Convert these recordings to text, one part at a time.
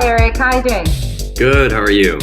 Hi, Eric. How are you doing? Good, how are you?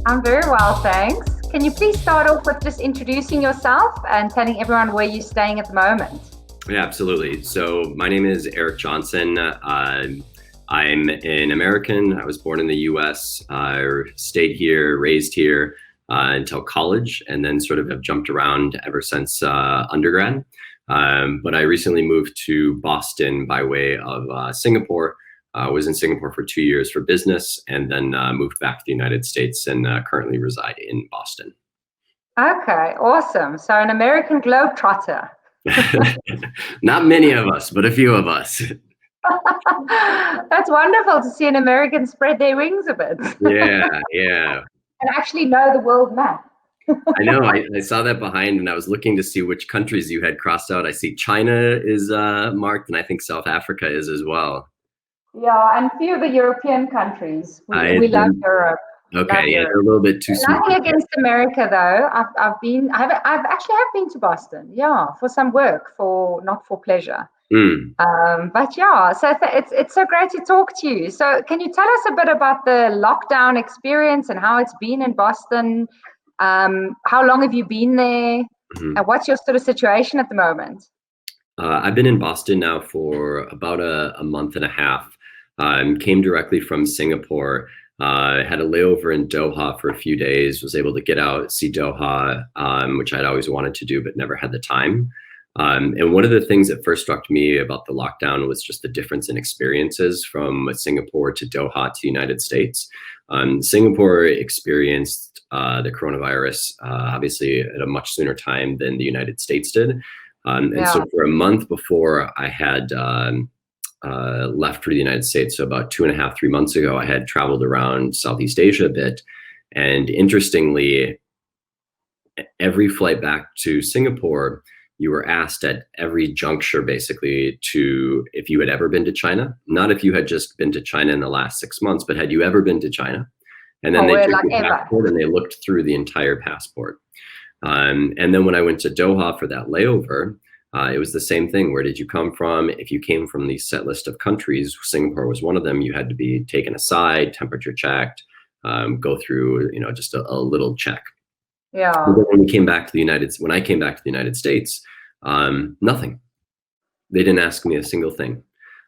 I'm very well, thanks. Can you please start off with just introducing yourself and telling everyone where you're staying at the moment? Yeah, absolutely. So my name is Eric Johnson. I'm an American. I was born in the US. I stayed here, raised here until college, and then sort of have jumped around ever since undergrad. But I recently moved to Boston by way of Singapore. I was in Singapore for 2 years for business, and then moved back to the United States and currently reside in Boston. Okay, awesome. So, an American globetrotter. Not many of us, but a few of us. That's wonderful to see an American spread their wings a bit Yeah. and actually know the world map. I know. I saw that behind, and I was looking to see which countries you had crossed out. I see China is marked, and I think South Africa is as well. Yeah, and a few of the European countries. I We love Europe. okay, Love yeah, Europe. they're a little bit too small. Nothing against America though. I've actually have been to Boston. Yeah, for some work, for not for pleasure. Mm. But yeah, so it's so great to talk to you. So can you tell us a bit about the lockdown experience and how it's been in Boston? How long have you been there? Mhm. And what's your sort of situation at the moment? I've been in Boston now for about a month and a half. Came directly from Singapore. Had a layover in Doha for a few days. Was able to get out, see Doha, which I'd always wanted to do, but never had the time. And one of the things that first struck me about the lockdown was just the difference in experiences from Singapore to Doha to the United States. Singapore experienced the coronavirus obviously at a much sooner time than the United States did. And Yeah. so for a month before I had left for the United States, so about 2.5, 3 months ago, I had traveled around Southeast Asia a bit. And interestingly, every flight back to Singapore, you were asked at every juncture basically to if you had ever been to China, not if you had just been to China in the last 6 months, but had you ever been to China? And then Oh, they we're took like your ever. passport and they looked through the entire passport. And then when I went to Doha for that layover, it was the same thing. Where did you come from? If you came from the set list of countries, Singapore was one of them, you had to be taken aside, temperature checked, go through, just a little check. But Yeah. then when I came back to the United States, nothing. They didn't ask me a single thing.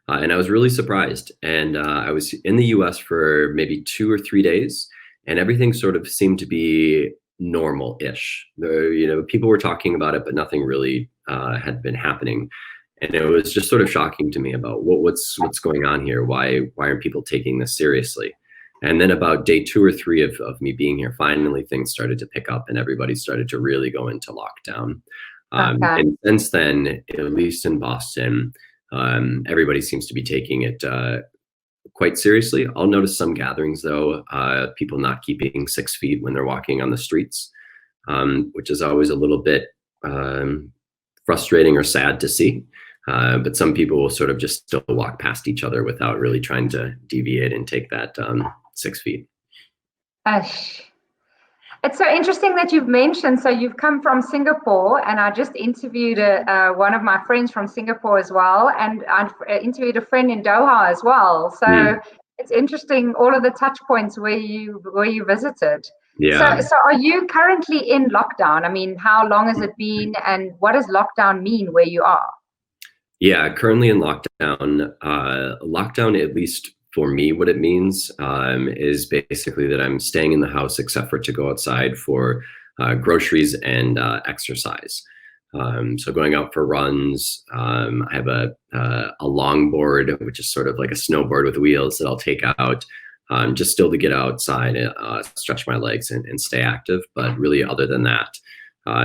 And I was really surprised. And I was in the US for maybe 2 or 3 days, and everything sort of seemed to be normal-ish. People were talking about it, but nothing really had been happening. And it was just sort of shocking to me about what's going on here. Why aren't people taking this seriously? And then about day 2 or 3 of me being here, finally things started to pick up and everybody started to really go into lockdown. Okay. And since then, at least in Boston, everybody seems to be taking it quite seriously. I'll notice some gatherings, though, people not keeping 6 feet when they're walking on the streets, which is always a little bit frustrating or sad to see. But some people will sort of just still walk past each other without really trying to deviate and take that 6 feet. Ash. It's so interesting that you've mentioned, so you've come from Singapore, and I just interviewed one of my friends from Singapore as well, and I interviewed a friend in Doha as well. So Mm. it's interesting all of the touch points where you visited. Yeah. So are you currently in lockdown? I mean, how long has it been, and what does lockdown mean where you are? Yeah, currently in lockdown. Lockdown, at least for me, what it means is basically that I'm staying in the house except for to go outside for groceries and exercise. So going out for runs. I have a longboard, which is sort of like a snowboard with wheels that I'll take out just still to get outside, stretch my legs and stay active. But really, other than that,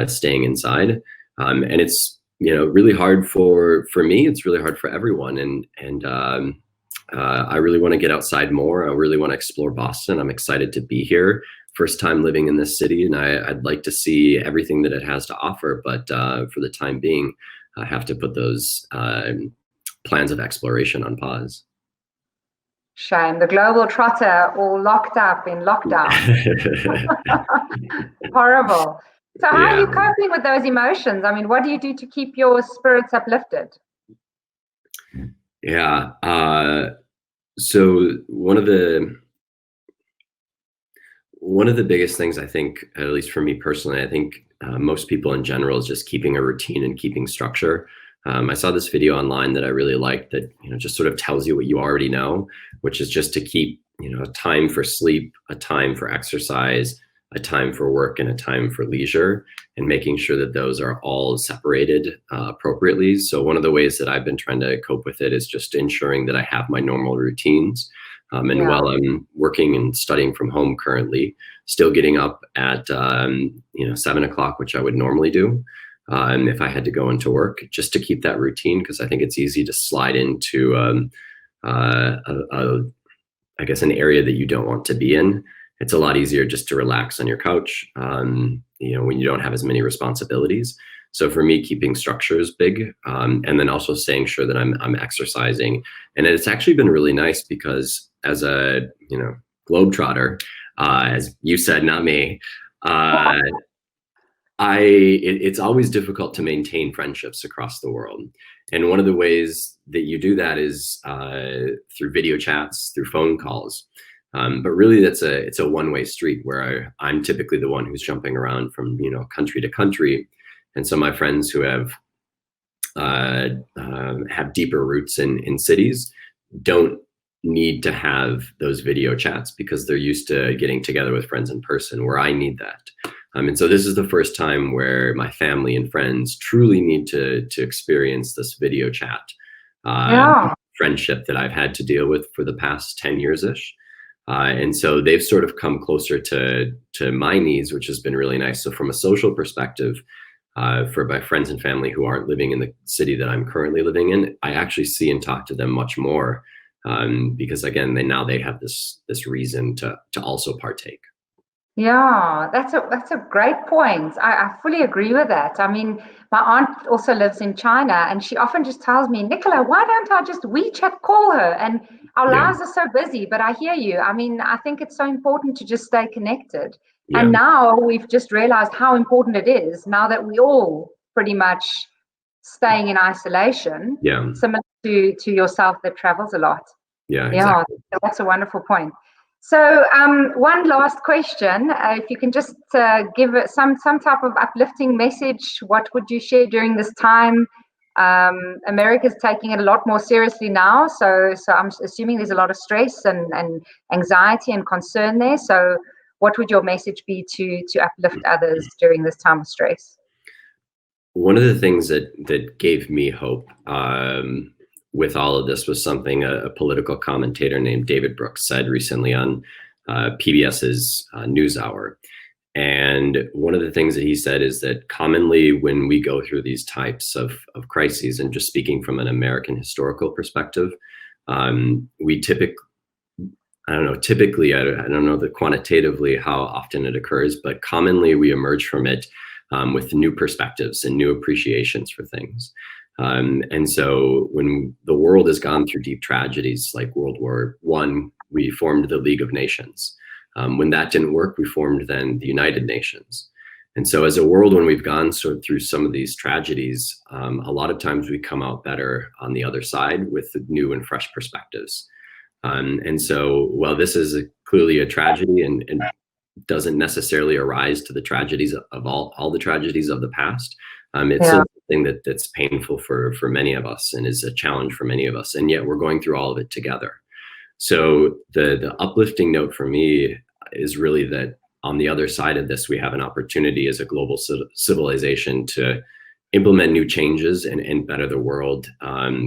staying inside. And it's really hard for me. It's really hard for everyone. And I really want to get outside more. I really want to explore Boston. I'm excited to be here. First time living in this city, and I'd like to see everything that it has to offer. But for the time being, I have to put those plans of exploration on pause. Shame, the global trotter all locked up in lockdown. Horrible. So how are Yeah. you coping with those emotions? I mean, what do you do to keep your spirits uplifted? Yeah. So one of the biggest things, I think, at least for me personally, I think most people in general, is just keeping a routine and keeping structure. I saw this video online that I really liked that, just sort of tells you what you already know, which is just to keep, a time for sleep, a time for exercise, a time for work, and a time for leisure, and making sure that those are all separated appropriately. So one of the ways that I've been trying to cope with it is just ensuring that I have my normal routines. And Yeah. while I'm working and studying from home currently, still getting up at 7 o'clock, which I would normally do if I had to go into work, just to keep that routine, because I think it's easy to slide into I guess an area that you don't want to be in. It's a lot easier just to relax on your couch, when you don't have as many responsibilities. So for me, keeping structure is big, and then also staying sure that I'm exercising. And it's actually been really nice because as a globetrotter, as you said, not me, it's always difficult to maintain friendships across the world. And one of the ways that you do that is through video chats, through phone calls. But really, it's a one-way street where I'm typically the one who's jumping around from country to country, and so my friends who have deeper roots in cities don't need to have those video chats because they're used to getting together with friends in person, where I need that. And so this is the first time where my family and friends truly need to experience this video chat friendship that I've had to deal with for the past 10 years-ish. And so they've sort of come closer to my needs, which has been really nice. So from a social perspective, for my friends and family who aren't living in the city that I'm currently living in, I actually see and talk to them much more because, again, they have this reason to also partake. Yeah, that's a great point. I fully agree with that. I mean, my aunt also lives in China, and she often just tells me, Nicola, why don't I just WeChat call her? And our lives are so busy, but I hear you. I mean, I think it's so important to just stay connected. Yeah. And now we've just realized how important it is now that we all pretty much staying in isolation, similar to yourself that travels a lot. Yeah, exactly. Yeah, that's a wonderful point. So one last question, if you can just give some type of uplifting message, what would you share during this time? America's taking it a lot more seriously now, so I'm assuming there's a lot of stress and anxiety and concern there. So what would your message be to uplift others during this time of stress? One of the things that gave me hope with all of this was something a political commentator named David Brooks said recently on PBS's NewsHour. And one of the things that he said is that commonly when we go through these types of crises, and just speaking from an American historical perspective, we typically, I don't know quantitatively how often it occurs, but commonly we emerge from it with new perspectives and new appreciations for things. And so when the world has gone through deep tragedies like World War I, we formed the League of Nations. When that didn't work, we formed then the United Nations. And so as a world, when we've gone through some of these tragedies, a lot of times we come out better on the other side with new and fresh perspectives. And so while this is clearly a tragedy and doesn't necessarily arise to the tragedies of all the tragedies of the past, it's something that's painful for many of us and is a challenge for many of us. And yet we're going through all of it together. So the uplifting note for me is really that on the other side of this, we have an opportunity as a global civilization to implement new changes and better the world,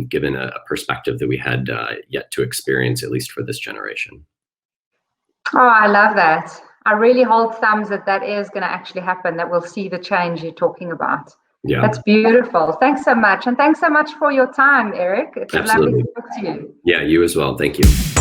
given a perspective that we had yet to experience, at least for this generation. Oh, I love that. I really hold thumbs that is going to actually happen, that we'll see the change you're talking about. Yeah. That's beautiful. Thanks so much. And thanks so much for your time, Eric. It was lovely to talk to you. Yeah, you as well. Thank you.